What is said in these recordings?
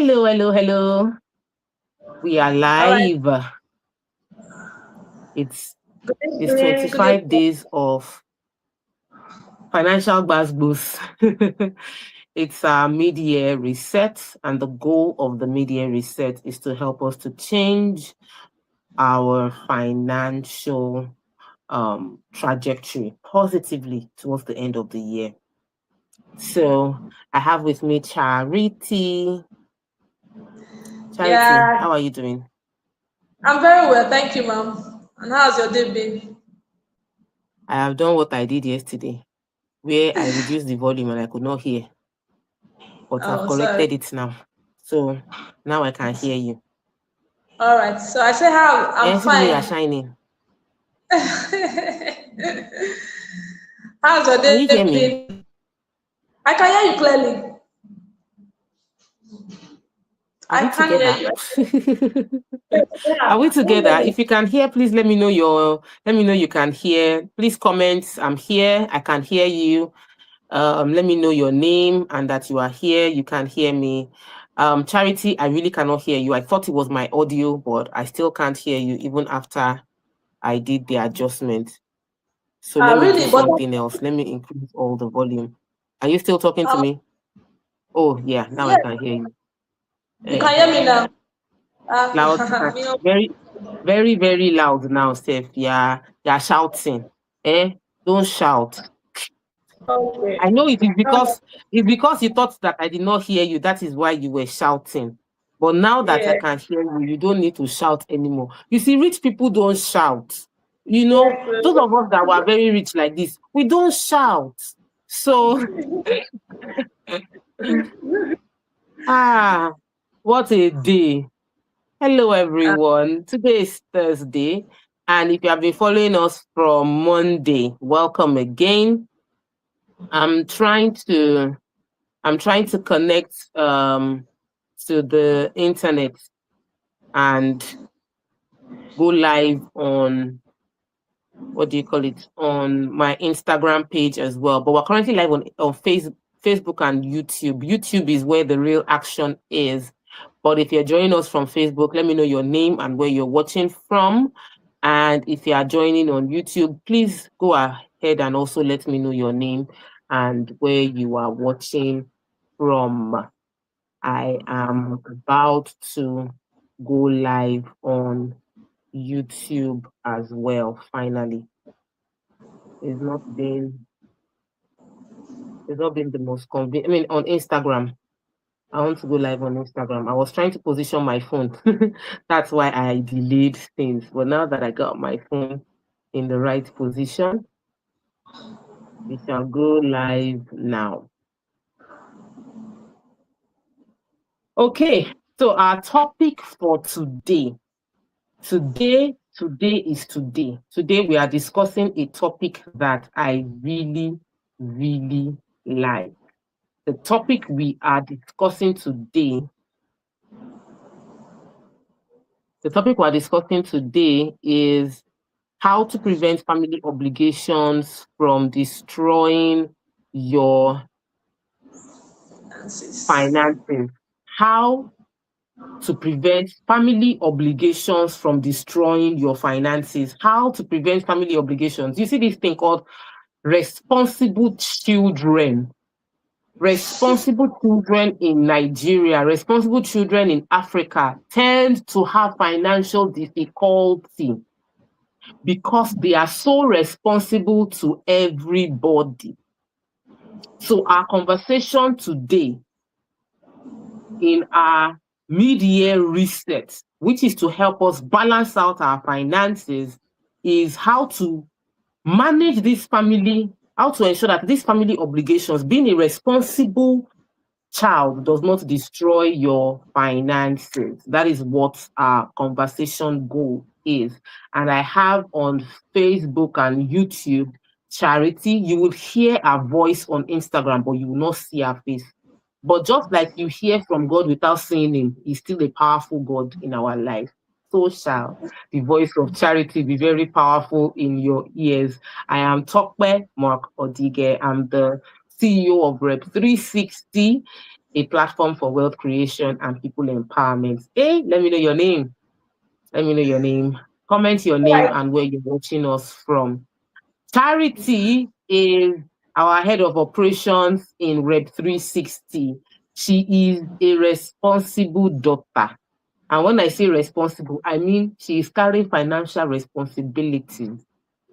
Hello, hello, hello. We are All right. live. It's Good it's evening. Good 25 evening. days of financial boost. It's our mid-year reset, and the goal of the mid-year reset is to help us to change our financial trajectory positively towards the end of the year. So I have with me Charity. Charity, Yeah, how are you doing? I'm very well. Thank you, ma'am. And how's your day been? I have done what I did yesterday, where I reduced the volume and I could not hear, but I've Oh, sorry. corrected it now. So now I can hear you. All right. So I say how I'm And see the way you're fine. shining. How's your Can you hear day me? been? I can hear you clearly. Are I we can hear together? you. Are Yeah, we can you hear together? me? If you can hear, please let me know you can hear. Please comment. I'm here. I can hear you. Let me know your name and that you are here. You can hear me. Charity, I really cannot hear you. I thought it was my audio, but I still can't hear you even after I did the adjustment. So let me do Really? But something else. Let me increase all the volume. Are you still talking to um, me? Oh, yeah, now I yeah, can hear you. you can hear me Uh-huh. now. Loud, Me, very, very, very loud now, Steph. Yeah, you're shouting. Eh? Don't shout. okay. I know it is Um, because you thought that I did not hear you. That is why you were shouting. But now that I yeah. can hear you, you don't need to shout anymore. You see, rich people don't shout. You know, Yes. those of us that were very rich like this, we don't shout. So, ah, what a day. Hello, everyone. Today is Thursday. And if you have been following us from Monday, welcome again. I'm trying to I'm trying to connect to the internet and go live on what do you call it on my Instagram page as well. But we're currently live on Facebook and YouTube. YouTube is where the real action is. But if you're joining us from Facebook, let me know your name and where you're watching from. And if you are joining on YouTube, please go ahead and also let me know your name and where you are watching from. I am about to go live on YouTube as well, finally. It's not been it's not been the most convenient. I mean, on Instagram. I want to go live on Instagram. I was trying to position my phone. That's why I delayed things. But now that I got my phone in the right position, we shall go live now. Okay, so our topic for today. Today is today. Today we are discussing a topic that I really, really like. The topic we are discussing today, the topic we're discussing today is how to prevent family obligations from destroying your Francis. finances. How to prevent family obligations from destroying your finances. How to prevent family obligations. You see this thing called responsible children. Responsible children in Nigeria, responsible children in Africa tend to have financial difficulty because they are so responsible to everybody. So our conversation today in our mid-year reset, which is to help us balance out our finances, is how to manage this family, how to ensure that these family obligations, being a responsible child, does not destroy your finances. That is what our conversation goal is. And I have on Facebook and YouTube Charity. You will hear our voice on Instagram, but you will not see our face. But just like you hear from God without seeing him, he's still a powerful God in our life. So shall the voice of Charity be very powerful in your ears. I am Tokwe Mark Odige. I'm the CEO of Rep 360. a platform for wealth creation and people empowerment. Hey, let me know your name. Let me know your name. Comment your All name right. and where you're watching us from. Charity is our head of operations in Rep 360. She is a responsible daughter. And when I say responsible, I mean she is carrying financial responsibilities.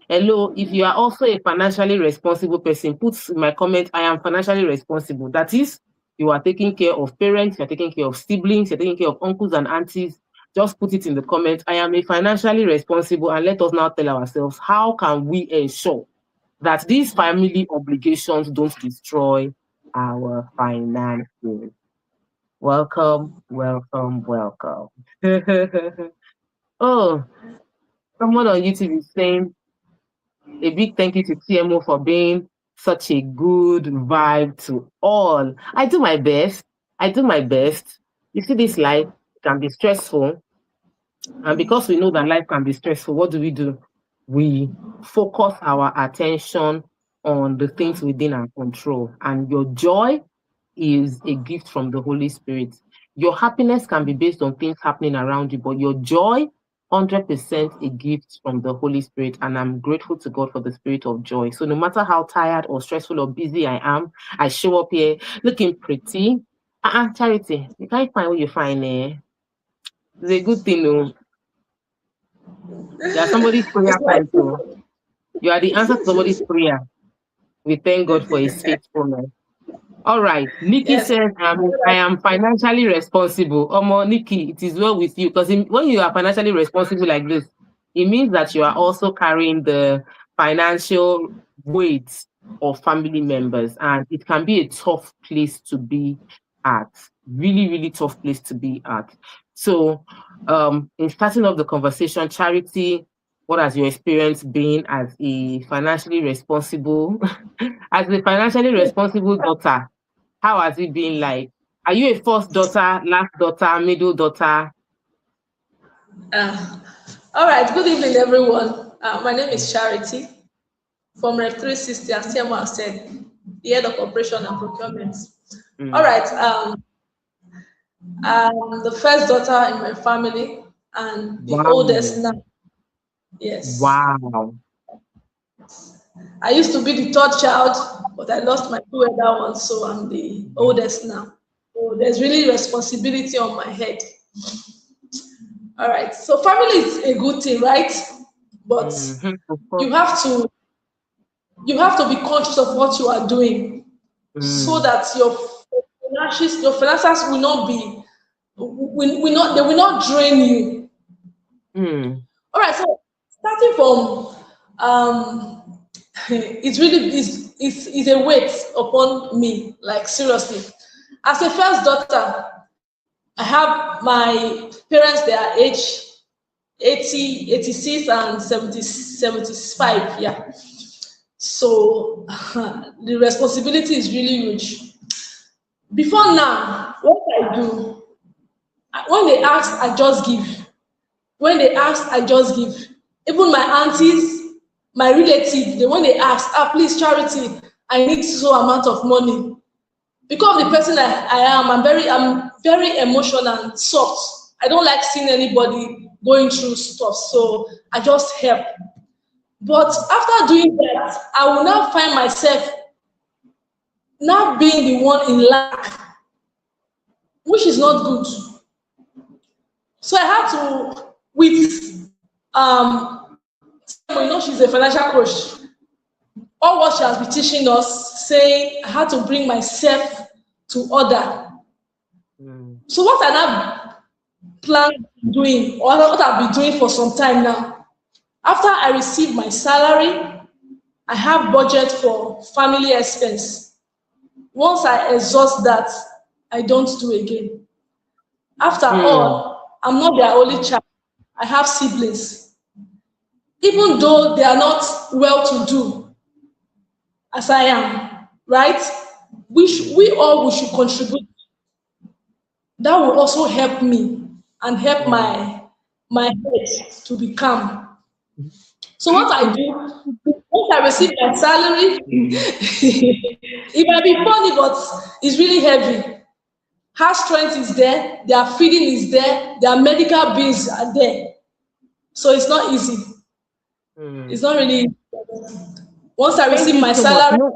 Hello, if you are also a financially responsible person, put in my comment, I am financially responsible. That is, you are taking care of parents, you're taking care of siblings, you're taking care of uncles and aunties. Just put it in the comment. I am a financially responsible, and let us now tell ourselves, how can we ensure that these family obligations don't destroy our finances? Welcome, welcome, welcome. Oh, someone on YouTube is saying, a big thank you to TMO for being such a good vibe to all. I do my best. I do my best. You see, this life can be stressful. And because we know that life can be stressful, what do? We focus our attention on the things within our control. And your joy is a gift from the Holy Spirit. Your happiness can be based on things happening around you, but your joy, 100% a gift from the Holy Spirit. And I'm grateful to God for the spirit of joy. So no matter how tired or stressful or busy I am, I show up here looking pretty. Charity, you can't find what you find there. It's a good thing, though. You are somebody's prayer It's not. point, so you are the answer to somebody's prayer. We thank God for his faithfulness. All right. Nikki Yes. says, I am financially responsible. Omo, Nikki, it is well with you because when you are financially responsible like this, it means that you are also carrying the financial weight of family members, and it can be a tough place to be at. Really, really tough place to be at. So, in starting off the conversation, Charity, what has your experience been as a financially responsible, as a financially responsible daughter? How has it been like? Are you a first daughter, last daughter, middle daughter? Uh, all right. Good evening, everyone. My name is Charity from Rep 360, as Tiamat said, the head of operation and procurement. All Mm. right. I'm the first daughter in my family and the oldest Wow. now. Yes. Wow. I used to be the third child, but I lost my two elder ones, so I'm the oldest now. So there's really responsibility on my head. All right. So family is a good thing, right? But Mm-hmm. Of you course. have to you have to be conscious of what you are doing so Mm. that your finances will not be will not they will not drain you. Mm. All right, so starting from it's really is a weight upon me, like seriously. As a first daughter, I have my parents, they are age 80, 86, and 70, 75. Yeah. So the responsibility is really huge. Before now, what I do, when they ask, I just give. When they ask, I just give. Even my aunties, my relatives, when they ask, please, charity, I need so amount of money. Because of the person I am, I'm very emotional and soft. I don't like seeing anybody going through stuff, so I just help. But after doing that, I will now find myself now being the one in lack, which is not good. So I had to, with she's a financial coach. All what she has been teaching us, saying I had to bring myself to order. Mm. So what I now plan doing, or what I've been doing for some time now, after I receive my salary, I have budget for family expense. Once I exhaust that, I don't do again. After Mm. all, I'm not their only child. I have siblings. Even though they are not well to do as I am, right? We should contribute. That will also help me and help Mm. my head to be calm. So what I do, once I receive my salary, it might be funny, but it's really heavy. House strength is there, their feeding is there, their medical bills are there. So it's not easy. It's Mm. not really. Once I Thank receive you my so much. salary,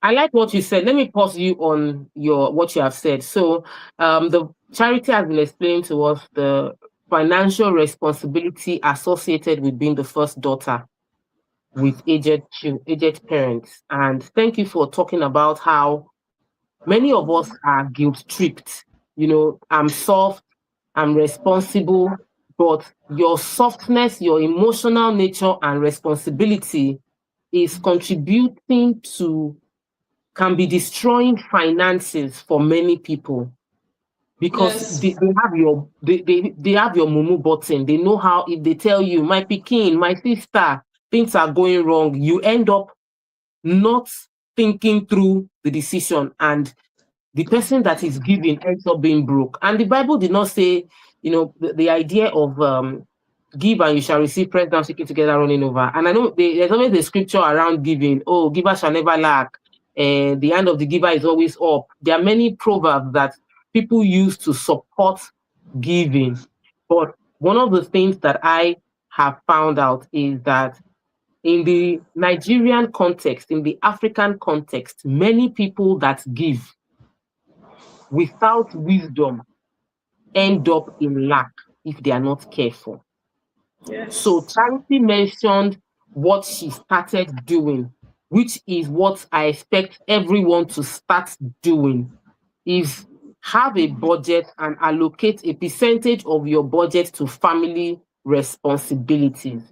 I like what you said. Let me pause you on your what you have said. So, the charity has been explaining to us the financial responsibility associated with being the first daughter with aged parents. And thank you for talking about how many of us are guilt tripped. I'm soft, I'm responsible, but your softness, your emotional nature, and responsibility is contributing to can be destroying finances for many people because they, yes, they have your they have your mumu button. They know how if they tell you, my pikin, my sister, things are going wrong, you end up not thinking through the decision, and the person that is giving ends up being broke. And the Bible did not say, the idea of give and you shall receive, pressed down, shaking together, running over. And I know there's always the scripture around giving. Oh, giver shall never lack. And the hand of the giver is always up. There are many proverbs that people use to support giving. But one of the things that I have found out is that in the Nigerian context, in the African context, many people that give without wisdom end up in lack if they are not careful. So yes, Charity mentioned what she started doing, which is what I expect everyone to start doing, is have a budget and allocate a percentage of your budget to family responsibilities.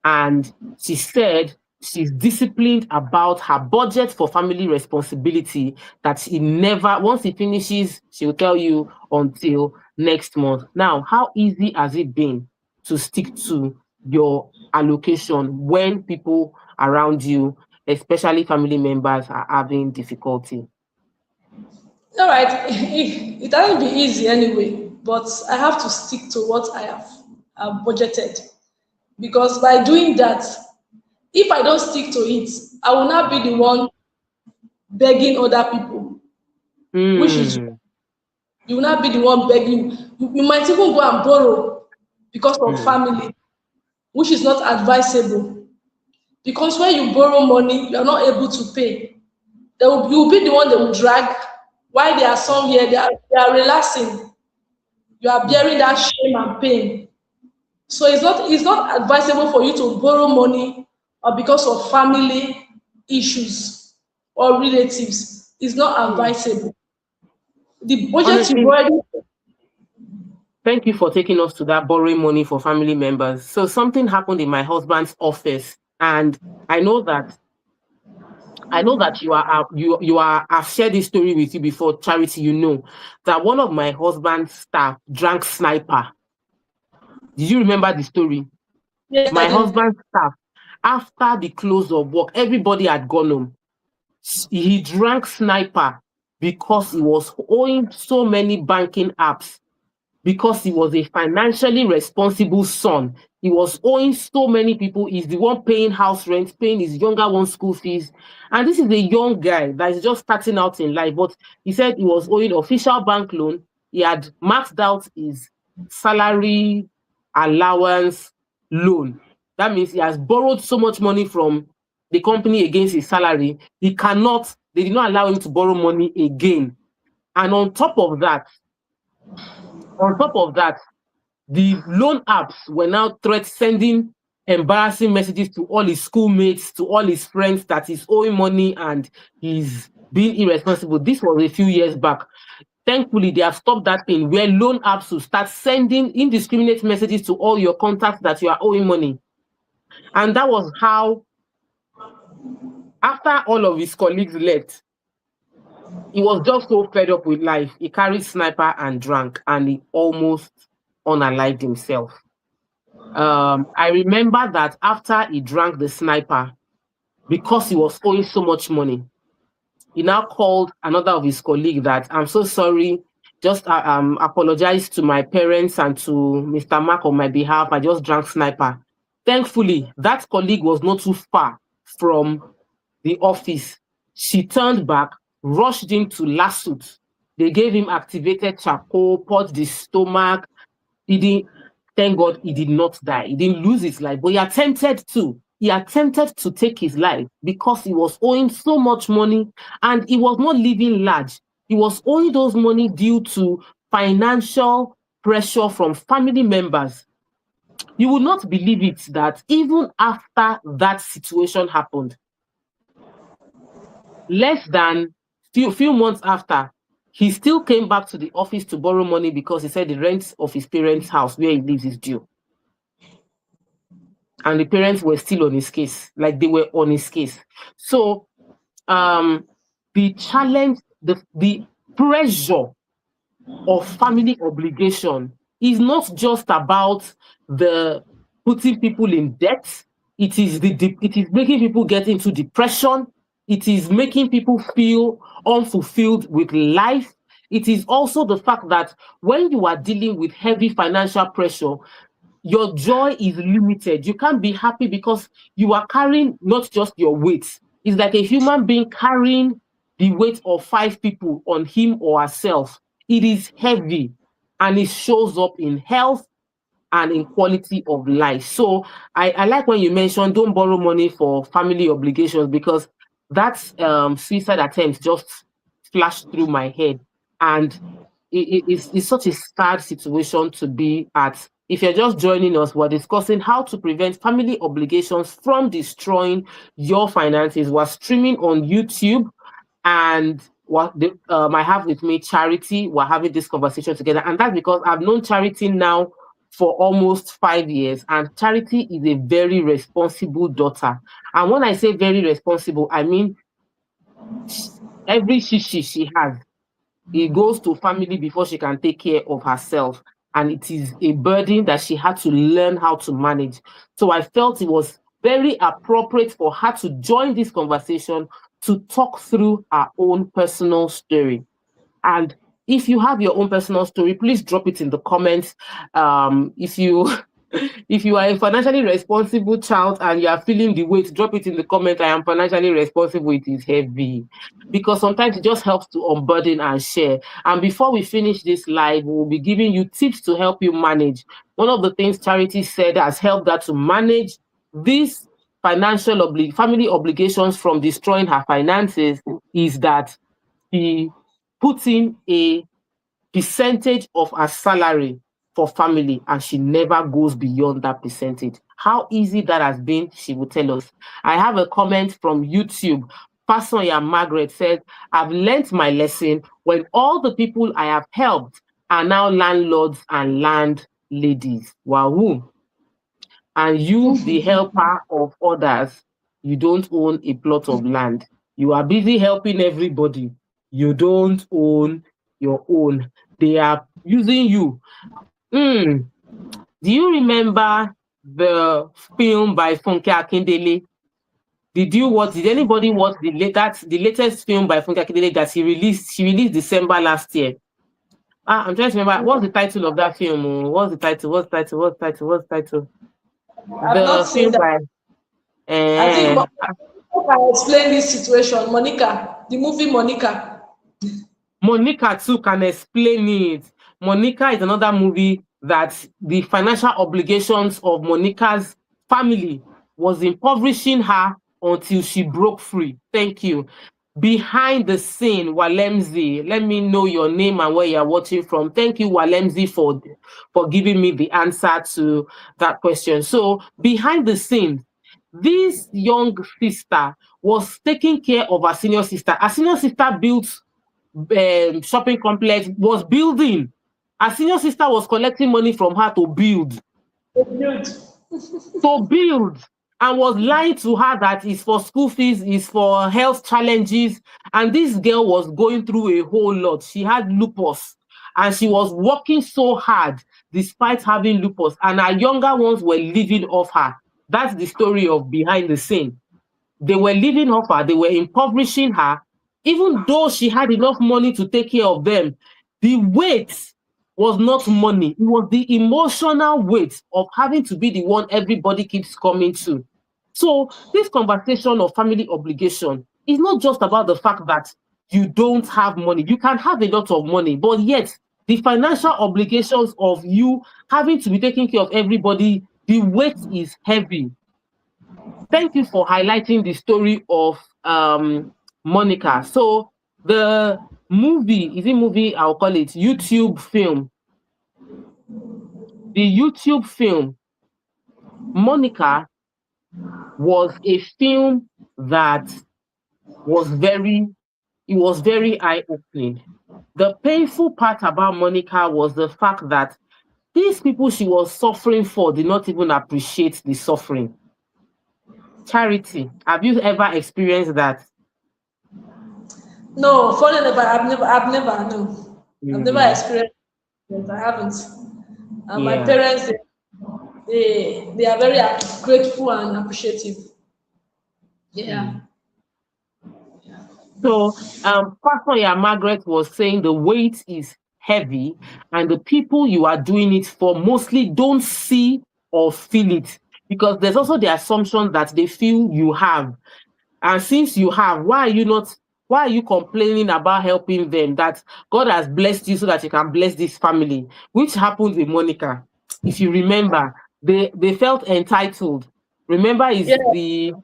And she said she's disciplined about her budget for family responsibility, that she never, once it finishes, she'll tell you until next month. Now, how easy has it been to stick to your allocation when people around you, especially family members, are having difficulty? all right. It hasn't been easy anyway, but I have to stick to what have budgeted, because by doing that, if I don't stick to it, I will not be the one begging other people, which is Hmm. you will not be the one begging. You might even go and borrow because of Hmm. family, which is not advisable. Because when you borrow money, you are not able to pay. You will be the one they will drag. While there are some here, they are relaxing. You are Hmm. bearing that shame and pain. So it's not advisable for you to borrow money or because of family issues or relatives. It's not Hmm. advisable. The budget you've Honestly, already. thank you for taking us to that borrowing money for family members. So something happened in my husband's office, and I know that you are I've shared this story with you before, Charity. You know that one of my husband's staff drank sniper. Did you remember the story? Yes, I My do. husband's staff, after the close of work, everybody had gone home. He drank sniper because he was owing so many banking apps, because he was a financially responsible son. He was owing so many people. He's the one paying house rent, paying his younger one's school fees. And this is a young guy that is just starting out in life. But he said he was owing official bank loan. He had maxed out his salary allowance loan. That means he has borrowed so much money from the company against his salary. They did not allow him to borrow money again. And on top of that, the loan apps were now sending embarrassing messages to all his schoolmates, to all his friends, that he's owing money and he's being irresponsible. This was a few years back. Thankfully, they have stopped that thing where loan apps will start sending indiscriminate messages to all your contacts that you are owing money. And that was how, after all of his colleagues left, he was just so fed up with life. He carried sniper and drank, and he almost unalived himself. I remember that after he drank the sniper, because he was owing so much money, he now called another of his colleagues that, I'm so sorry, just apologize to my parents and to Mr. Mark on my behalf. I just drank sniper. Thankfully, that colleague was not too far from the office. She turned back, rushed into lawsuit They gave him activated charcoal, poured the stomach. He didn't, thank God he did not die. He didn't lose his life, but he attempted to. He attempted to take his life because he was owing so much money and he was not living large. He was owing those money due to financial pressure from family members. You will not believe it that even after that situation happened, less than few months after, he still came back to the office to borrow money because he said the rent of his parents' house where he lives is due. And the parents were still on his case, like they were on his case. So the challenge, the pressure of family obligation is not just about the putting people in debt. It is it is making people get into depression. It is making people feel unfulfilled with life. It is also the fact that when you are dealing with heavy financial pressure, your joy is limited. You can't be happy because you are carrying not just your weight. It's like a human being carrying the weight of 5 people on him or herself. It is heavy and it shows up in health and in quality of life. So I like when you mentioned don't borrow money for family obligations, because that suicide attempt just flashed through my head. And it's such a sad situation to be at. If you're just joining us, we're discussing how to prevent family obligations from destroying your finances. We're streaming on YouTube, and I have with me Charity. We're having this conversation together, and that's because I've known Charity now for almost 5 years, and Charity is a very responsible daughter. And when I say very responsible, I mean every shishi she has, it goes to family before she can take care of herself. And it is a burden that she had to learn how to manage. So I felt it was very appropriate for her to join this conversation to talk through her own personal story. And if you have your own personal story, please drop it in the comments. If you if you are a financially responsible child and you are feeling the weight, drop it in the comment. I am financially responsible. It is heavy, because sometimes it just helps to unburden and share. And before we finish this live, we'll be giving you tips to help you manage. One of the things Charity said has helped her to manage these family obligations from destroying her finances is that she puts in a percentage of her salary for family, and she never goes beyond that percentage. How easy that has been, she will tell us. I have a comment from YouTube. Fasonya Margaret said, I've learnt my lesson when all the people I have helped are now landlords and landladies. Wahoo. And you, the helper of others, you don't own a plot of land. You are busy helping everybody. You don't own your own. They are using you. Do you remember the film by Funke Akindele? Did anybody watch the latest film by Funke Akindele that she released December last year? I'm trying to remember. What's the title of that film? What's the title? I've not The seen film that. by I think uh, I explain this situation. Monica, the movie Monica. Monica too can explain it. Monica is another movie that the financial obligations of Monica's family was impoverishing her until she broke free. Thank you. Behind the scene, Walemzi, let me know your name and where you're watching from. Thank you, Walemzi, for giving me the answer to that question. So behind the scenes, this young sister was taking care of her senior sister. Her senior sister built shopping complex, was building. Her senior sister was collecting money from her to build. To build. And was lying to her that it's for school fees, it's for health challenges. And this girl was going through a whole lot. She had lupus and she was working so hard despite having lupus. And her younger ones were living off her. That's the story of behind the scene. They were living off her, they were impoverishing her. Even though she had enough money to take care of them, the weight was not money. It was the emotional weight of having to be the one everybody keeps coming to. So this conversation of family obligation is not just about the fact that you don't have money. You can have a lot of money, but yet the financial obligations of you having to be taking care of everybody, the weight is heavy. Thank you for highlighting the story of Monica. So the movie, is it movie? I'll call it YouTube film. The YouTube film, Monica, was a film that was very, it was very eye-opening. The painful part about Monica was the fact that these people she was suffering for did not even appreciate the suffering. Charity, have you ever experienced that? No, funny enough, I've never, no, I've never Mm, experienced it. I haven't. And my yeah. parents, they are very grateful and appreciative. Yeah. Mm. So, Pastor Margaret was saying the weight is heavy, and the people you are doing it for mostly don't see or feel it, because there's also the assumption that they feel you have. And since you have, why are you not? Why are you complaining about helping them? That God has blessed you so that you can bless this family, which happened with Monica. If you remember, they felt entitled. Remember, Yeah. is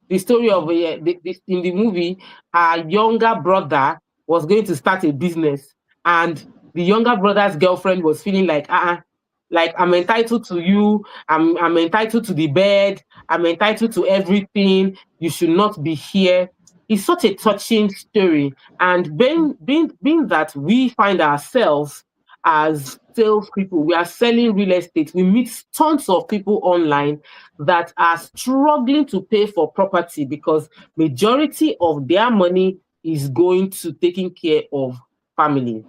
the story of in the movie, her younger brother was going to start a business, and the younger brother's girlfriend was feeling like, like I'm entitled to you, I'm entitled to the bed, I'm entitled to everything. You should not be here. It's such a touching story. And being that we find ourselves as salespeople, we are selling real estate. We meet tons of people online that are struggling to pay for property because majority of their money is going to taking care of family.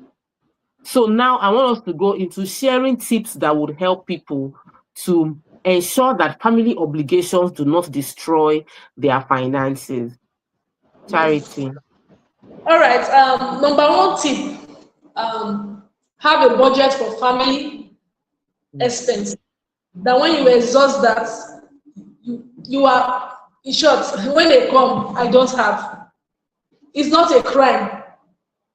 So now I want us to go into sharing tips that would help people to ensure that family obligations do not destroy their finances. Charity. All right. Number one tip: have a budget for family expense. That when you exhaust that, you are in short. When they come, I don't have. It's not a crime,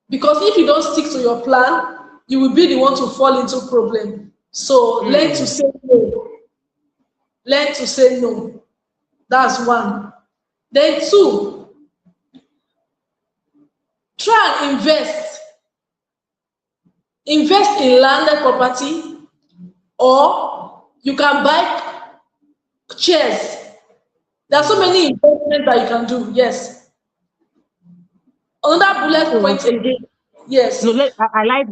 because if you don't stick to your plan, you will be the one to fall into problem. So learn to Mm, say no. Learn to say no. That's one. Then two, try and invest. Invest in landed property, or you can buy shares. There are so mm. many investments that you can do. Yes. Another bullet So point again. no, Yes. I like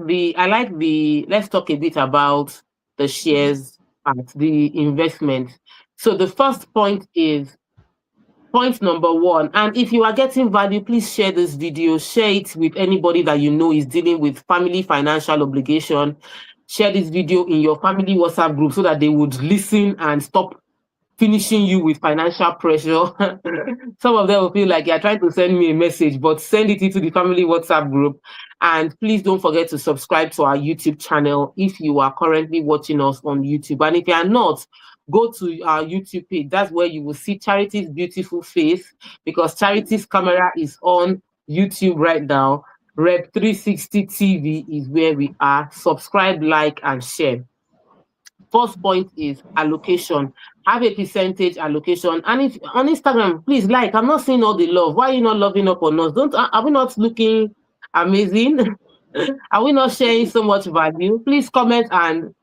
the let's talk a bit about the shares part, the investment. So the first point is point number one. And if you are getting value, please share this video, share it with anybody that you know is dealing with family financial obligation. Share this video in your family WhatsApp group so that they would listen and stop finishing you with financial pressure. Some of them will feel like you're trying to send me a message, but send it into the family WhatsApp group. And please don't forget to subscribe to our YouTube channel if you are currently watching us on YouTube. And if you are not, go to our YouTube page. That's where you will see Charity's beautiful face, because Charity's camera is on YouTube right now. Rep 360 TV is where we are. Subscribe, like, and share. First point is allocation. Have a percentage allocation. And if on Instagram, please like. I'm not seeing all the love. Why are you not loving up on us? Don't are we not looking amazing? Are we not sharing so much value? Please comment and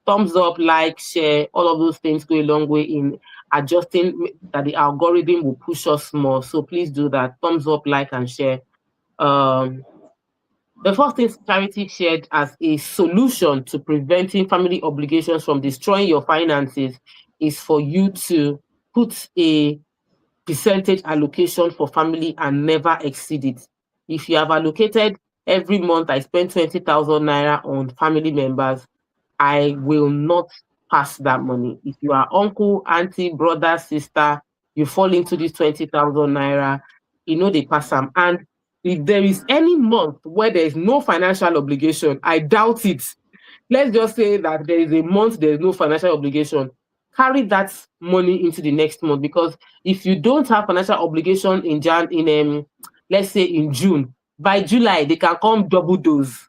thumbs up, like, share. All of those things go a long way in adjusting that the algorithm will push us more. So please do that. Thumbs up, like, and share. Um, the first thing Charity shared as a solution to preventing family obligations from destroying your finances is for you to put a percentage allocation for family and never exceed it. If you have allocated every month, I spend 20,000 naira on family members, I will not pass that money. If you are uncle, auntie, brother, sister, you fall into this 20,000 naira, they pass them. And if there is any month where there is no financial obligation, I doubt it. Let's just say that there is a month there is no financial obligation. Carry that money into the next month, because if you don't have financial obligation in let's say in June, By July, they can come double dose.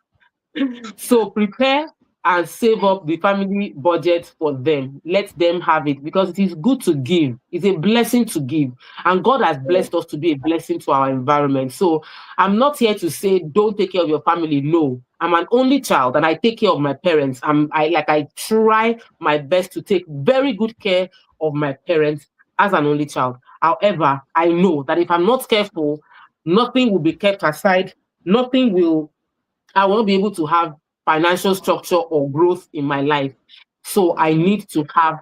So prepare and save up the family budget for them. Let them have it because it is good to give. It's a blessing to give. And God has blessed us to be a blessing to our environment. So I'm not here to say don't take care of your family. No. I'm an only child and I take care of my parents. I try my best to take very good care of my parents as an only child. However, I know that if I'm not careful, nothing will be kept aside, nothing will I won't be able to have financial structure or growth in my life. So I need to have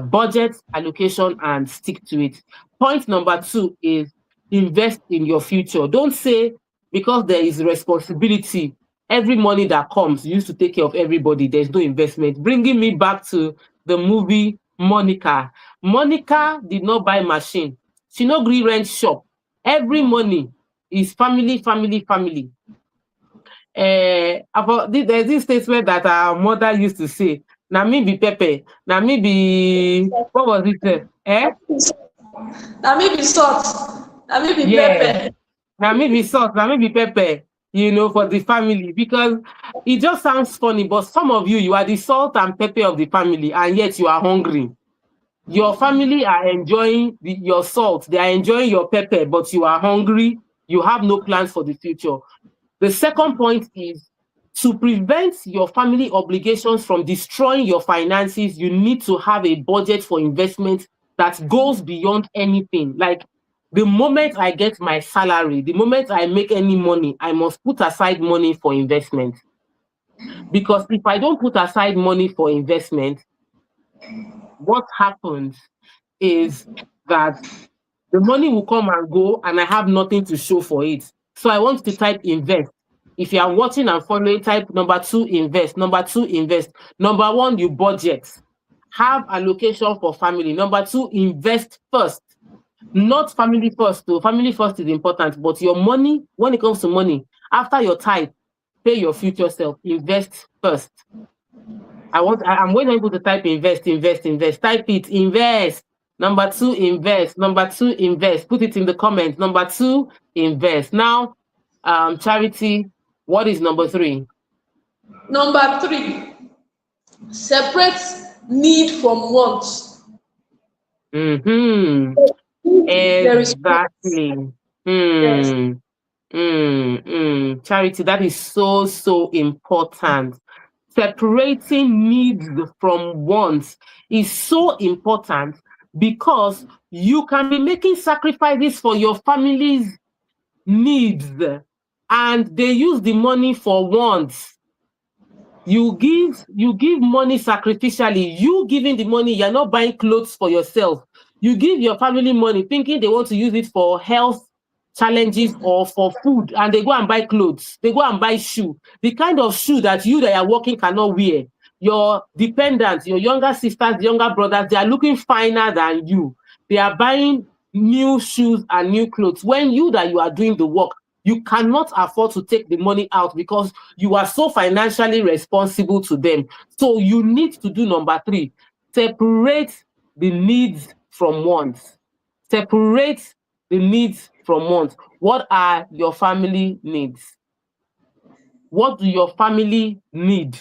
budget allocation and stick to it. Point number 2 is invest in your future. Don't say because there is responsibility, every money that comes, you used to take care of everybody. There's no investment. Bringing me back to the movie Monica. Monica did not buy machine. She no gree rent shop. Every money is family, family, family. There's this statement that our mother used to say, na me be Pepe, na me be what was it? Na me be salt, na me be Yes, pepper. na me be sauce, na me be pepper, for the family because it just sounds funny, but some of you are the salt and pepper of the family, and yet you are hungry. Your family are enjoying your salt, they are enjoying your pepper, but you are hungry, you have no plans for the future. The second point is to prevent your family obligations from destroying your finances, you need to have a budget for investment that goes beyond anything. Like the moment I get my salary, the moment I make any money, I must put aside money for investment. Because if I don't put aside money for investment, what happens is that the money will come and go and I have nothing to show for it. So I want to type invest. If you are watching and following, type number 2, invest. Number 2, invest. Number 1, you budget. Have allocation for family. Number 2, invest first. Not family first, though. Family first is important, but your money, when it comes to money, after your type, pay your future self. Invest first. I'm waiting for people to type invest, invest, invest. Type it, invest. Number 2, invest. Number 2, invest. Put it in the comments. Number 2, invest. Now, Charity, what is number 3? Number 3, separate need from want. Mm-hmm. There is want. Exactly. Yes. Hmm. Charity, that is so, so important. Separating needs from wants is so important because you can be making sacrifices for your family's needs and they use the money for wants. You give money sacrificially. You giving the money, you're not buying clothes for yourself. You give your family money thinking they want to use it for health challenges or for food, and they go and buy clothes. They go and buy shoe. The kind of shoe that you that are working cannot wear. Your dependents, your younger sisters, younger brothers, they are looking finer than you. They are buying new shoes and new clothes. When you that you are doing the work, you cannot afford to take the money out because you are so financially responsible to them. So you need to do number 3, separate the needs from wants. Separate the needs from wants. What are your family needs? What do your family need?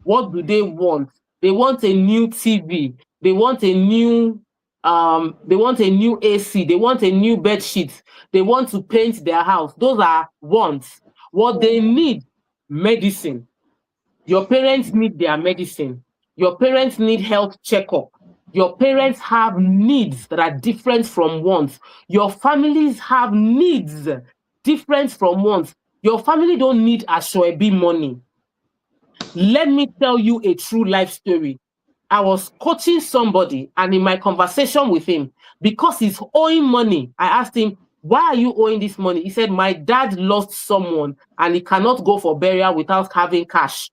What do they want? They want a new TV. They want a new AC. They want a new bed sheet. They want to paint their house. Those are wants. What they need, medicine. Your parents need their medicine. Your parents need health checkup. Your parents have needs that are different from wants. Your families have needs different from wants. Your family don't need Ashwebi money. Let me tell you a true life story. I was coaching somebody, and in my conversation with him, because he's owing money, I asked him, why are you owing this money? He said, my dad lost someone and he cannot go for burial without having cash.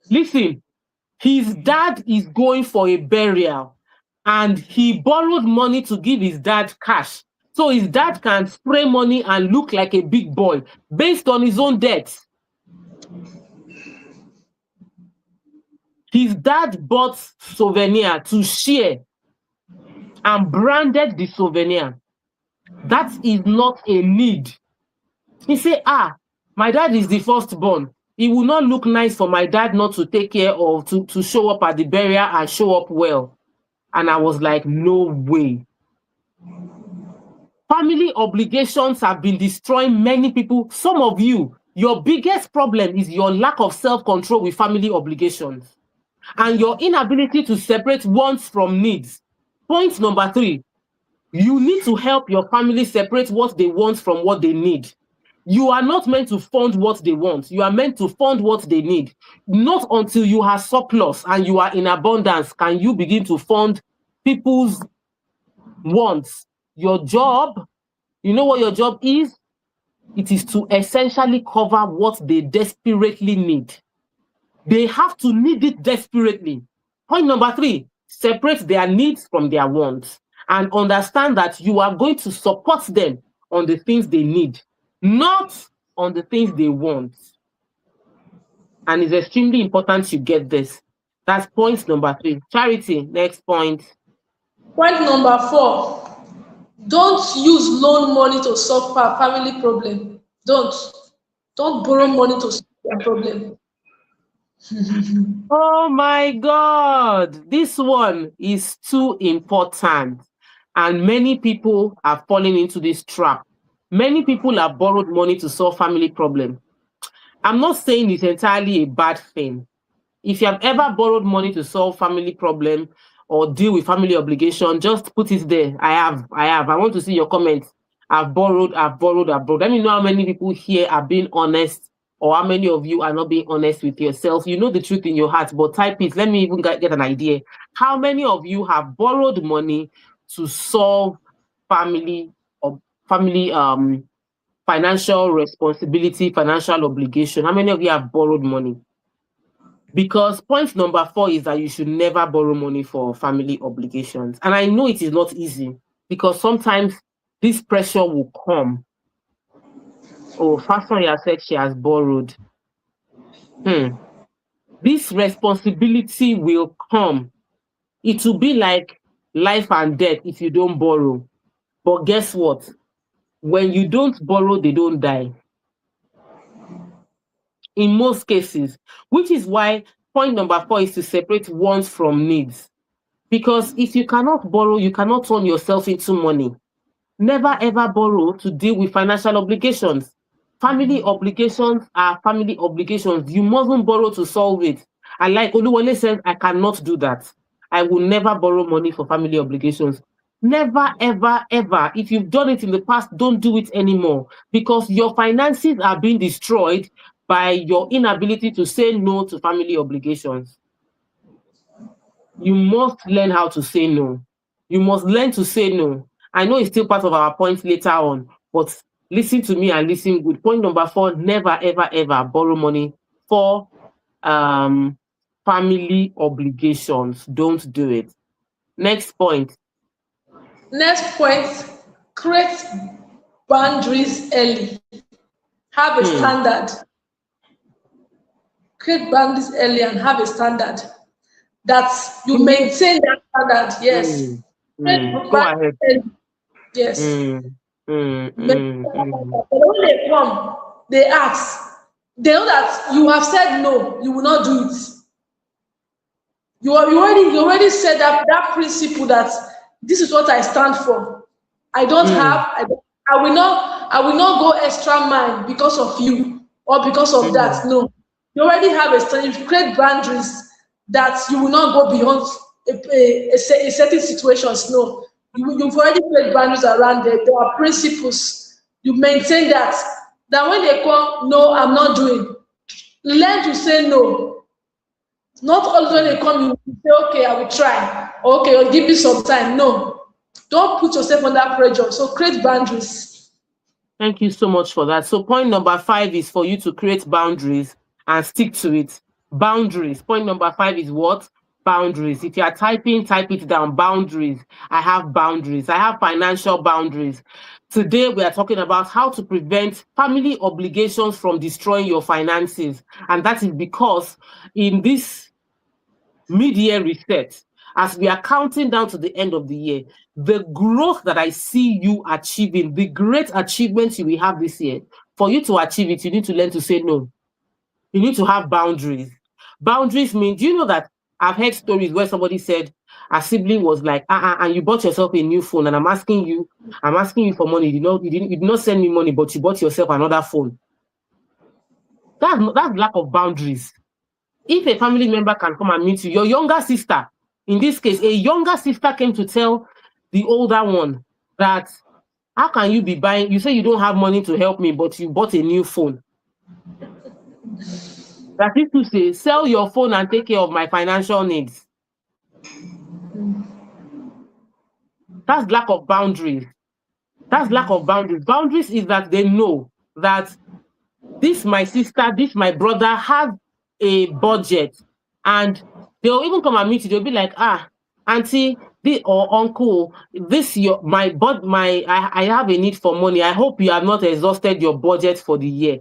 Listen, his dad is going for a burial and he borrowed money to give his dad cash. So his dad can spray money and look like a big boy based on his own debts. His dad bought souvenir to share and branded the souvenir. That is not a need. He say, my dad is the firstborn. It will not look nice for my dad not to take care of, to show up at the burial and show up well. And I was like, no way. Family obligations have been destroying many people. Some of you, your biggest problem is your lack of self-control with family obligations and your inability to separate wants from needs. Point number 3, you need to help your family separate what they want from what they need. You are not meant to fund what they want. You are meant to fund what they need. Not until you have surplus and you are in abundance can you begin to fund people's wants. Your job, you know what your job is? It is to essentially cover what they desperately need. They have to need it desperately. Point number 3, separate their needs from their wants and understand that you are going to support them on the things they need, not on the things they want. And it's extremely important you get this. That's point number 3. Charity, next point. Point number 4, don't use loan money to solve family problem. Don't borrow money to solve their problem. Oh my God, this one is too important. And many people are falling into this trap. Many people have borrowed money to solve family problem. I'm not saying it's entirely a bad thing. If you have ever borrowed money to solve family problem or deal with family obligation, just put it there. I have. I want to see your comments. I've borrowed. Let me know how many people here are being honest or how many of you are not being honest with yourself. You know the truth in your heart, but type it. Let me even get an idea. How many of you have borrowed money to solve family or family financial responsibility, financial obligation? How many of you have borrowed money? Because point number 4 is that you should never borrow money for family obligations. And I know it is not easy because sometimes this pressure will come. Oh, Fasonya said she has borrowed. This responsibility will come. It will be like life and death if you don't borrow. But guess what? When you don't borrow, they don't die. In most cases, which is why point number 4 is to separate wants from needs. Because if you cannot borrow, you cannot turn yourself into money. Never ever borrow to deal with financial obligations. Family obligations are family obligations. You mustn't borrow to solve it. And like Oluwole said, I cannot do that. I will never borrow money for family obligations. Never, ever, ever. If you've done it in the past, don't do it anymore because your finances are being destroyed by your inability to say no to family obligations. You must learn how to say no. You must learn to say no. I know it's still part of our points later on, but listen to me and listen good. Point number 4, never, ever, ever borrow money for family obligations. Don't do it. Next point. Next point, create boundaries early. Have a standard. Create boundaries early and have a standard that you maintain that standard. Yes. Create Go boundaries ahead. early. Yes. Maintain that standard. But when they come, they ask. They know that you have said no, you will not do it. You already said that principle that this is what I stand for. I don't have I will not go extra mile because of you or because of that. No. You already have a standard. You create boundaries that you will not go beyond a certain situations. No. You've already created boundaries around there. There are principles. You maintain that. That when they come, no, I'm not doing. Learn to say no. Not always when they come, you say, okay, I will try. Okay, or give me some time. No. Don't put yourself under pressure. So create boundaries. Thank you so much for that. So point number 5 is for you to create boundaries and stick to it. Boundaries. Point number 5 is what? Boundaries. If you are typing, type it down. Boundaries. I have boundaries. I have financial boundaries. Today, we are talking about how to prevent family obligations from destroying your finances. And that is because in this mid-year reset, as we are counting down to the end of the year, the growth that I see you achieving, the great achievements you will have this year, For you to achieve it, you need to learn to say no. You need to have boundaries. Boundaries mean, do you know that I've heard stories where somebody said a sibling was like, and you bought yourself a new phone, and I'm asking you for money. You did not send me money, but you bought yourself another phone. That's lack of boundaries. If a family member can come and meet you, your younger sister, in this case, a younger sister came to tell the older one that, how can you be buying? You say you don't have money to help me, but you bought a new phone. That is to say, sell your phone and take care of my financial needs. That's lack of boundaries. That's lack of boundaries. Boundaries is that they know that this my sister, this my brother have a budget, and they'll even come and meet you. They'll be like, auntie, this or uncle, this your my but my I have a need for money. I hope you have not exhausted your budget for the year.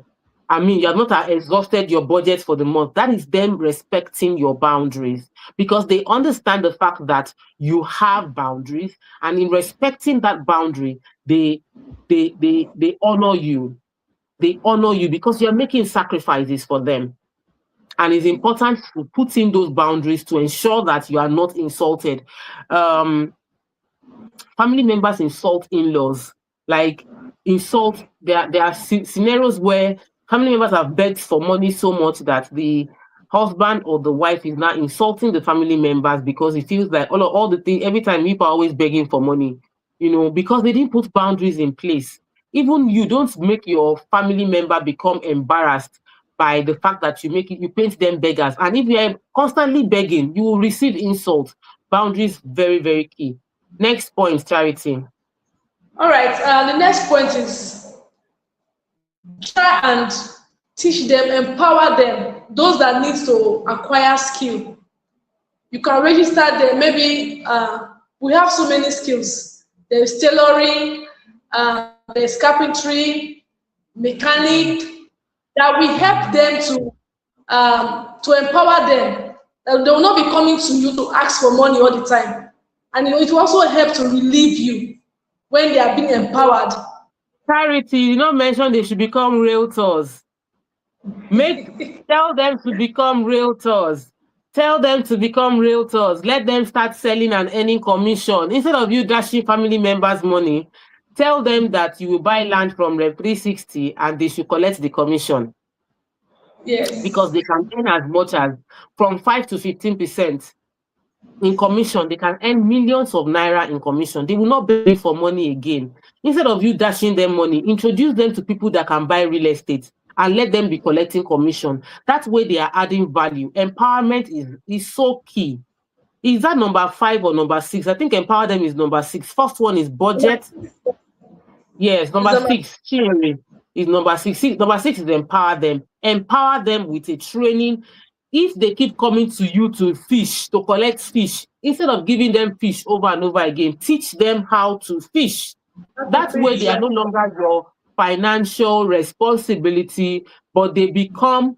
I mean, you have not exhausted your budget for the month. That is them respecting your boundaries, because they understand the fact that you have boundaries, and in respecting that boundary, they honor you. They honor you because you're making sacrifices for them. And it's important to put in those boundaries to ensure that you are not insulted. Family members insult in-laws, like insult. There are scenarios where family members have begged for money so much that the husband or the wife is now insulting the family members because he feels like all the things, every time people are always begging for money, because they didn't put boundaries in place. Even you don't make your family member become embarrassed by the fact that you paint them beggars. And if you are constantly begging, you will receive insults. Boundaries, very, very key. Next point, Charity. All right. The next point is try and teach them, empower them, those that need to acquire skill. You can register them. Maybe we have so many skills. There's tailoring, there's carpentry, mechanic, that we help them to empower them. They will not be coming to you to ask for money all the time. And it will also help to relieve you when they are being empowered. Charity, you not mention they should become realtors. Tell them to become realtors. Tell them to become realtors. Let them start selling and earning commission. Instead of you dashing family members' money, tell them that you will buy land from Rev 360 and they should collect the commission. Yes. Because they can earn as much as from 5 to 15% in commission. They can earn millions of naira in commission. They will not beg for money again. Instead of you dashing them money, introduce them to people that can buy real estate and let them be collecting commission. That way they are adding value. Empowerment is so key. Is that number 5 or number 6? I think empower them is number 6. First one is budget. Yes, number 6, cheering is number 6. Number 6 is empower them. Empower them with a training. If they keep coming to you to collect fish, instead of giving them fish over and over again, teach them how to fish. That way they are no longer your financial responsibility, but they become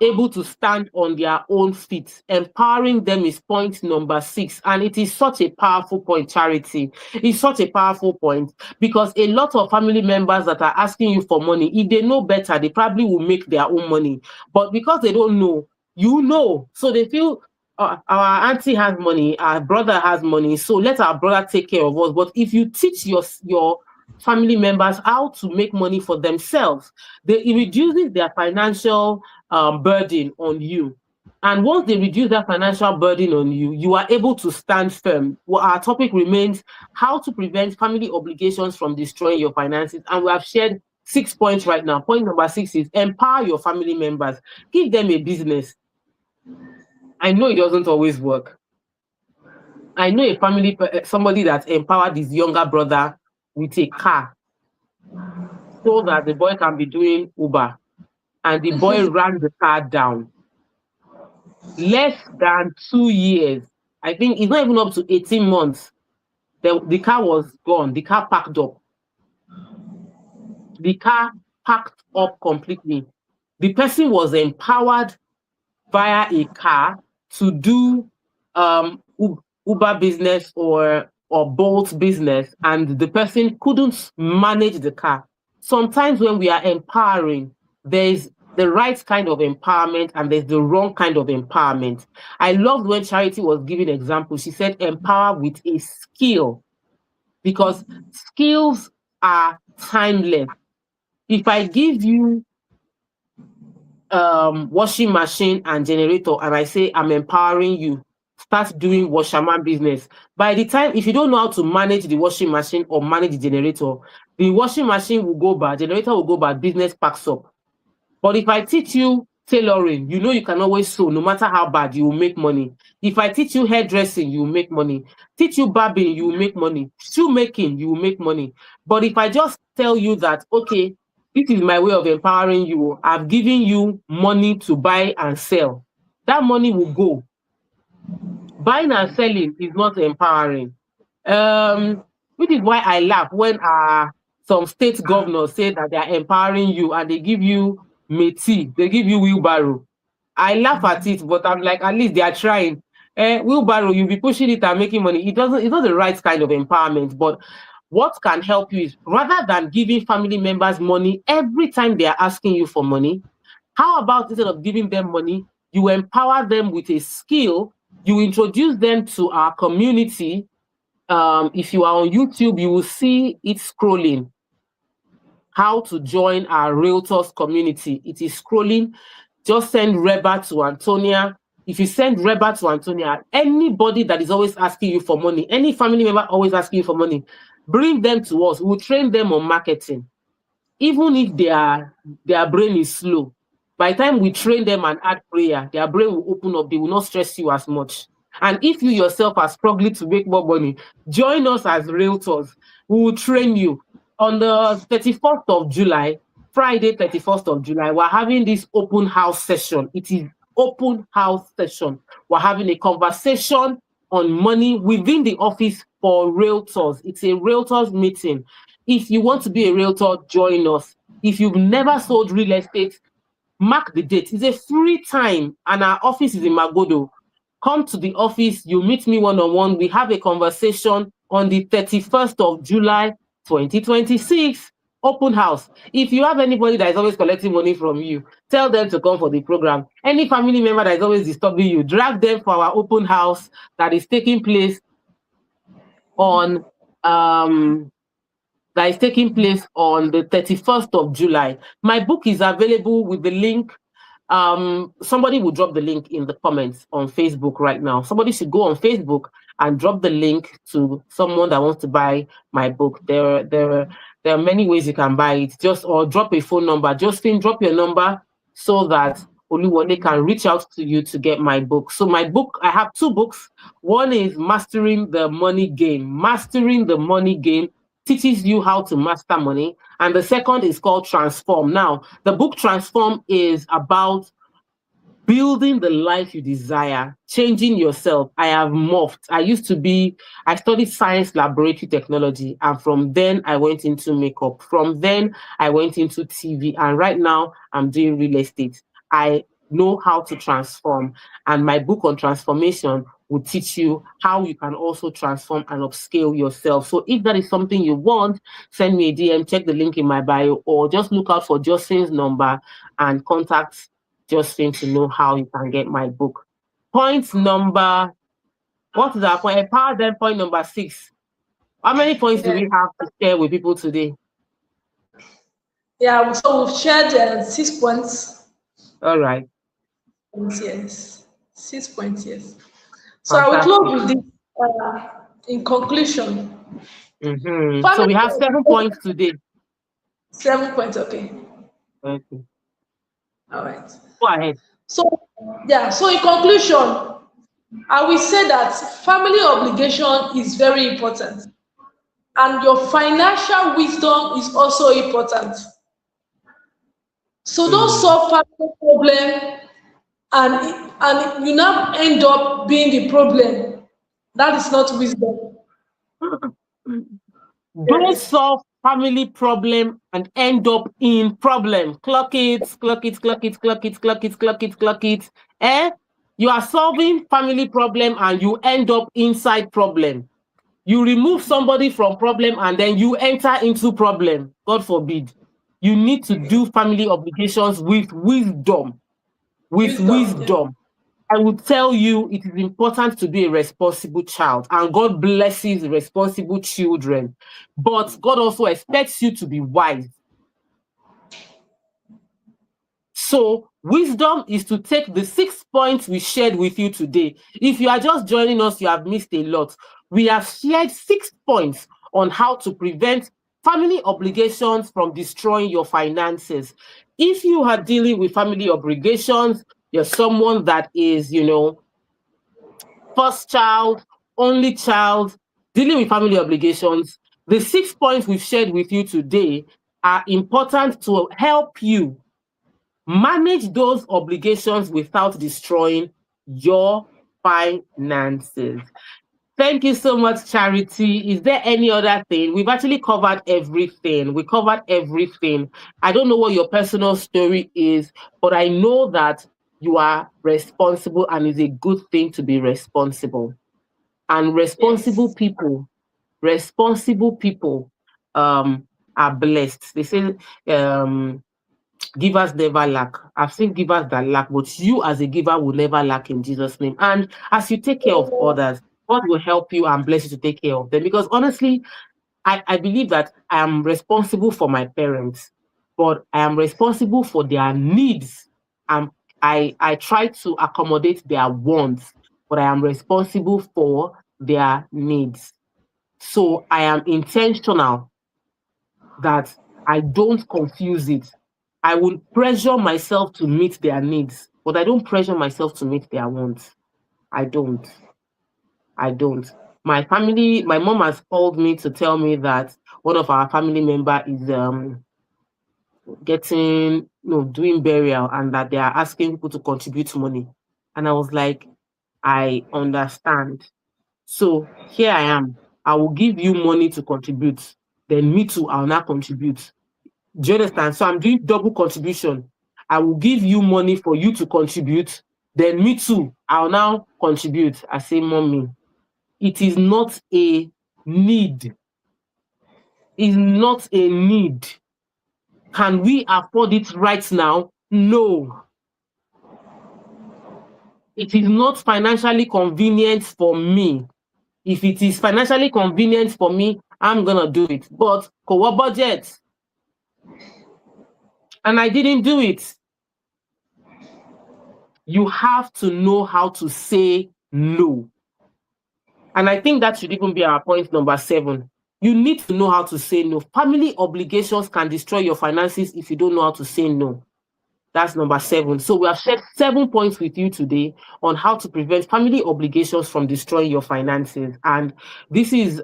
able to stand on their own feet. Empowering them is point number 6. And it is such a powerful point, Charity. It's such a powerful point because a lot of family members that are asking you for money, if they know better, they probably will make their own money. But because they don't know, so they feel our auntie has money, our brother has money, so let our brother take care of us. But if you teach your family members how to make money for themselves, it reduces their financial burden on you. And once they reduce that financial burden on you, you are able to stand firm. Well, our topic remains how to prevent family obligations from destroying your finances. And we have shared 6 points right now. Point number 6 is empower your family members. Give them a business. I know it doesn't always work. I know somebody that empowered his younger brother with a car so that the boy can be doing Uber. And the boy ran the car down. Less than 2 years. I think it's not even up to 18 months. The car was gone. The car packed up. The car packed up completely. The person was empowered via a car to do Uber business or Bolt business, and the person couldn't manage the car. sometimes when we are empowering, there's the right kind of empowerment and there's the wrong kind of empowerment. I loved when Charity was giving examples. She said empower with a skill, because skills are timeless. If I give you washing machine and generator and I say I'm empowering you, start doing washerman business. By the time, if you don't know how to manage the washing machine or manage the generator, the washing machine will go bad, generator will go bad, business packs up. But if I teach you tailoring, you know you can always sew, no matter how bad, you will make money. If I teach you hairdressing, you will make money. Teach you barbing, you will make money. Shoemaking, you will make money. But if I just tell you that, okay, this is my way of empowering you, I've given you money to buy and sell, that money will go. Buying and selling is not empowering. Which is why I laugh when some state governors say that they are empowering you and they give you métis, they give you wheelbarrow. I laugh at it, but I'm like, at least they are trying. Wheelbarrow, you'll be pushing it and making money. It's not the right kind of empowerment. But what can help you is, rather than giving family members money every time they are asking you for money, how about instead of giving them money, you empower them with a skill, you introduce them to our community. If you are on YouTube, you will see it scrolling. How to join our realtors community. It is scrolling. Just send Reba to Antonia. If you send Reba to Antonia, anybody that is always asking you for money, any family member always asking you for money, bring them to us. We'll train them on marketing. Even if their brain is slow, by the time we train them and add prayer, their brain will open up. They will not stress you as much. And if you yourself are struggling to make more money, join us as realtors. We will train you. On the 31st of July, Friday, 31st of July, we're having this open house session. It is open house session. We're having a conversation on money within the office for realtors. It's a realtors meeting. If you want to be a realtor, join us. If you've never sold real estate, mark the date. It's a free time, and our office is in Magodo. Come to the office, you meet me one-on-one. We have a conversation on the 31st of July, 2026, open house. If you have anybody that is always collecting money from you, tell them to come for the program. Any family member that is always disturbing you, drag them for our open house that is taking place on the 31st of July. My book is available with the link. Somebody will drop the link in the comments on Facebook right now. Somebody should go on Facebook and drop the link to someone that wants to buy my book. There are many ways you can buy it. Or drop a phone number. Justin, drop your number so that Oluwole can reach out to you to get my book. So my book, I have two books. One is Mastering the Money Game. Mastering the Money Game teaches you how to master money. And the second is called Transform. Now, the book Transform is about building the life you desire, changing yourself. I have morphed. I studied science laboratory technology, and from then I went into makeup. From then I went into TV, and right now I'm doing real estate. I know how to transform, and my book on transformation will teach you how you can also transform and upscale yourself. So if that is something you want, send me a DM, check the link in my bio, or just look out for Justin's number and contact Justin to know how you can get my book. Point number, what is our point? Empower them, point number 6. How many points do we have to share with people today? Yeah, so we've shared 6 points. All right. Yes, 6 points, yes. So Fantastic. I will close with this in conclusion. So we have 7 points today. 7 points, okay. Okay. All right. Go ahead. So in conclusion, I will say that family obligation is very important, and your financial wisdom is also important. So don't solve family problem and you now end up being the problem. That is not wisdom. Don't solve family problem and end up in problem. Clock it, clock it, clock it, clock it, clock it, clock it, clock it. You are solving family problem and you end up inside problem. You remove somebody from problem and then you enter into problem. God forbid. You need to do family obligations with wisdom. With Wisdom. Yeah. wisdom. I would tell you it is important to be a responsible child, and God blesses responsible children. But God also expects you to be wise. So, wisdom is to take the 6 points we shared with you today. If you are just joining us, you have missed a lot. We have shared 6 points on how to prevent family obligations from destroying your finances. If you are dealing with family obligations, you're someone that is, first child, only child, dealing with family obligations, the 6 points we've shared with you today are important to help you manage those obligations without destroying your finances. Thank you so much, Charity. Is there any other thing? We've actually covered everything. We covered everything. I don't know what your personal story is, but I know that you are responsible and it's a good thing to be responsible. And Yes. responsible people are blessed. They say givers never lack. I've seen givers that lack, but you as a giver will never lack in Jesus' name. And as you take care of Amen. others, God will help you and bless you to take care of them. Because honestly, I believe that I am responsible for my parents, but I am responsible for their needs. I try to accommodate their wants, but I am responsible for their needs. So I am intentional that I don't confuse it. I will pressure myself to meet their needs, but I don't pressure myself to meet their wants. I don't. I don't. My mom has called me to tell me that one of our family member is getting doing burial and that they are asking people to contribute money. And I was like, I understand. So here I am. I will give you money to contribute. Then me too, I'll not contribute. Do you understand? So I'm doing double contribution. I will give you money for you to contribute. Then me too, I'll now contribute. I say, mommy, it is not a need. It's not a need. Can we afford it right now? No. It is not financially convenient for me. If it is financially convenient for me, I'm gonna do it. But co budget. And I didn't do it. You have to know how to say no. And I think that should even be our point number 7. You need to know how to say no. Family obligations can destroy your finances if you don't know how to say no. That's number 7. So we have shared 7 points with you today on how to prevent family obligations from destroying your finances. And this is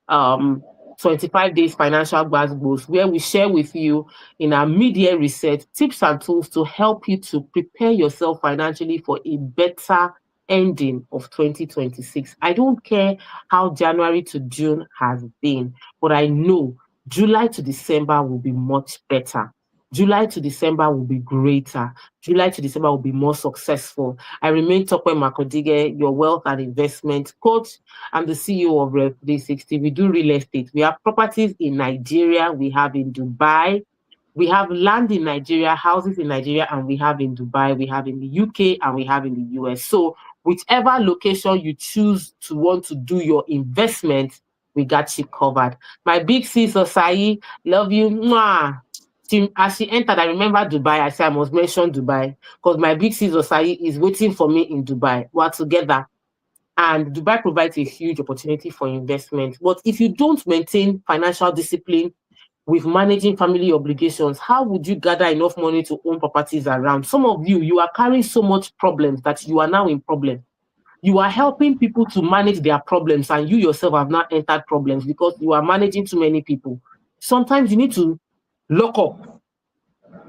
um 25 days financial goals where we share with you in our mid-year reset tips and tools to help you to prepare yourself financially for a better ending of 2026. I don't care how January to June has been, but I know July to December will be much better. July to December will be greater. July to December will be more successful. I remain Tope Makodige, your wealth and investment coach. I'm the CEO of Rev 360. We do real estate. We have properties in Nigeria. We have in Dubai. We have land in Nigeria, houses in Nigeria, and we have in Dubai. We have in the UK, and we have in the US. So whichever location you choose to want to do your investment, we got you covered. My big sis, Osai, love you. Mwah. As she entered, I remember Dubai. I said I must mention Dubai because my big sis Osai is waiting for me in Dubai. We're together. And Dubai provides a huge opportunity for investment. But if you don't maintain financial discipline with managing family obligations, how would you gather enough money to own properties around? Some of you, you are carrying so much problems that you are now in problem. You are helping people to manage their problems, and you yourself have not entered problems because you are managing too many people. Sometimes you need to lock up.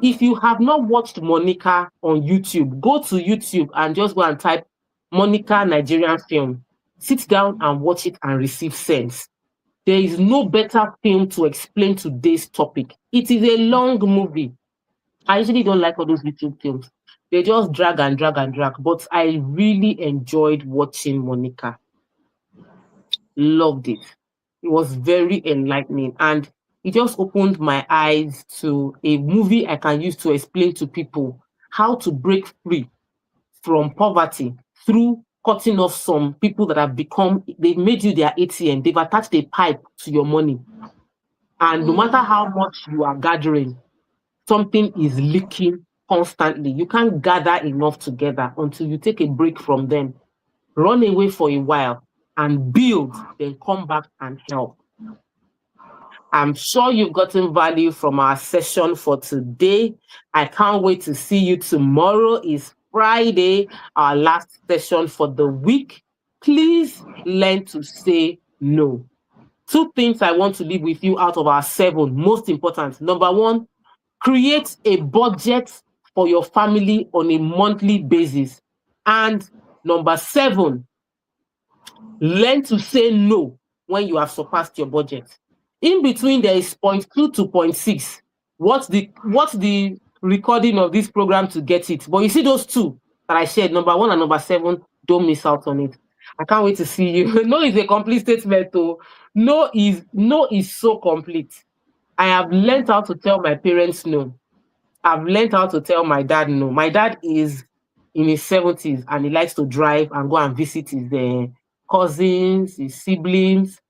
If you have not watched Monica on YouTube, go to YouTube and just go and type Monica Nigerian film. Sit down and watch it and receive sense. There is no better film to explain today's topic. It is a long movie. I usually don't like all those YouTube films. They just drag and drag and drag. But I really enjoyed watching Monica. Loved it. It was very enlightening. And it just opened my eyes to a movie I can use to explain to people how to break free from poverty through cutting off some people that have become, they've made you their ATM, they've attached a pipe to your money. And no matter how much you are gathering, something is leaking constantly. You can't gather enough together until you take a break from them, run away for a while, and build, then come back and help. I'm sure you've gotten value from our session for today. I can't wait to see you tomorrow. Is Friday, our last session for the week. Please learn to say no. Two things I want to leave with you out of our 7, most important. Number one, create a budget for your family on a monthly basis. And number 7, learn to say no when you have surpassed your budget. In between, there is 0.2 to 0.6. What's the recording of this program to get it? But you see those two that I shared, number 1 and number 7, don't miss out on it. I can't wait to see you. No is a complete statement, though. No is so complete. I have learned how to tell my parents no. I've learned how to tell my dad no. My dad is in his 70s and he likes to drive and go and visit his cousins, his siblings,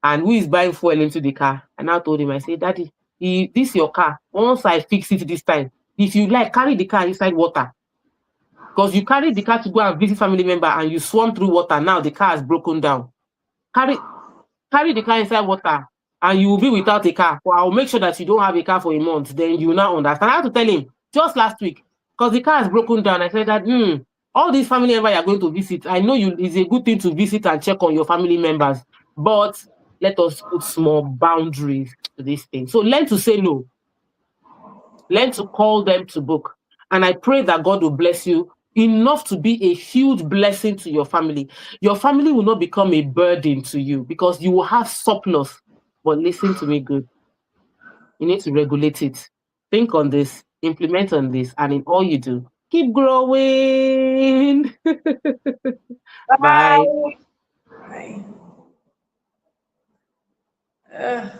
and who is buying fuel into the car. And I told him, I said, Daddy, this your car. Once I fix it this time, if you like, carry the car inside water. Because you carry the car to go and visit family member and you swam through water. Now the car has broken down. Carry carry the car inside water and you will be without a car. But I'll make sure that you don't have a car for a month. Then you now understand. I had to tell him just last week because the car has broken down. I said that all these family members you are going to visit, I know it's a good thing to visit and check on your family members, but let us put small boundaries to this thing. So learn to say no. Learn to call them to book. And I pray that God will bless you enough to be a huge blessing to your family. Your family will not become a burden to you because you will have surplus. But listen to me good. You need to regulate it. Think on this, implement on this, and in all you do, keep growing. Bye. Bye. Bye.